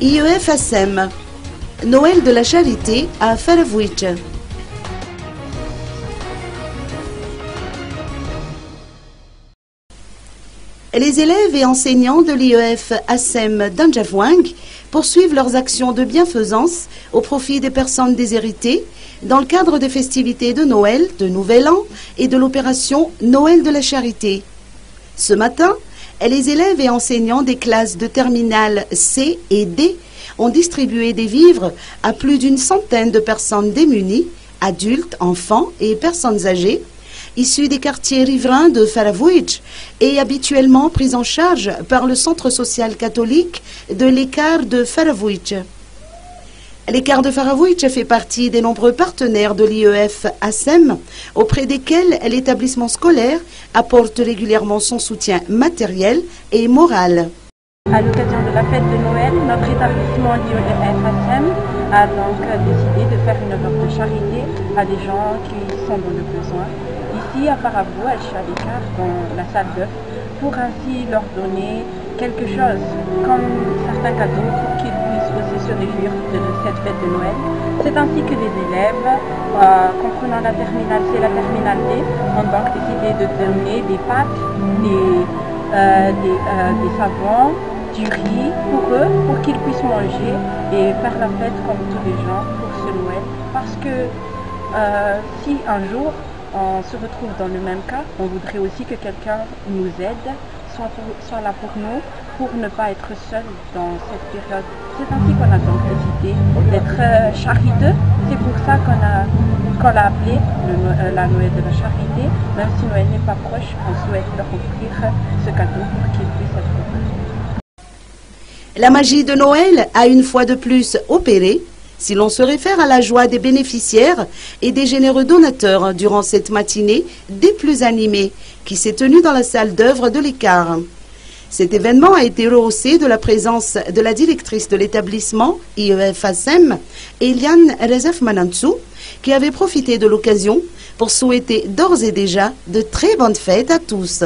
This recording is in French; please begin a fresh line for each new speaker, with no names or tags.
IEF ASEM, Noël de la Charité à Faravouitch. Les élèves et enseignants de l'IEF ASEM d'Anjavouang poursuivent leurs actions de bienfaisance au profit des personnes déshéritées dans le cadre des festivités de Noël, de Nouvel An et de l'opération Noël de la Charité. Ce matin, les élèves et enseignants des classes de terminale C et D ont distribué des vivres à plus d'une centaine de personnes démunies, adultes, enfants et personnes âgées, issus des quartiers riverains de Faravouitch et habituellement pris en charge par le centre social catholique de l'Écart de Faravouitch. L'Écart de Faravouitch fait partie des nombreux partenaires de l'IEF ASEM, auprès desquels l'établissement scolaire apporte régulièrement son soutien matériel et moral.
À l'occasion de la fête de Noël, notre établissement l'IEF ASEM a donc décidé de faire une œuvre de charité à des gens qui sont dans le besoin. Ici à Faravouitch, à l'Écart, dans la salle d'œuvre, pour ainsi leur donner quelque chose, comme certains cadeaux, pour qu'ils puissent aussi se réjouir de cette fête de Noël. C'est ainsi que les élèves, comprenant la terminale C et la terminale D, ont donc décidé de donner des pâtes, des savons, du riz pour eux, pour qu'ils puissent manger et faire la fête comme tous les gens pour ce Noël. Parce que si un jour on se retrouve dans le même cas, on voudrait aussi que quelqu'un nous aide, soit là pour nous, pour ne pas être seul dans cette période. C'est ainsi qu'on a donc décidé d'être chariteux. C'est pour ça qu'on l'a appelé la Noël de la Charité. Même si Noël n'est pas proche, on souhaite leur offrir ce cadeau pour qu'ils puissent être heureux.
La magie de Noël a une fois de plus opéré, si l'on se réfère à la joie des bénéficiaires et des généreux donateurs durant cette matinée des plus animées qui s'est tenue dans la salle d'œuvre de l'Écart. Cet événement a été rehaussé de la présence de la directrice de l'établissement IEF ASEM, Eliane Rezef Manansou, qui avait profité de l'occasion pour souhaiter d'ores et déjà de très bonnes fêtes à tous.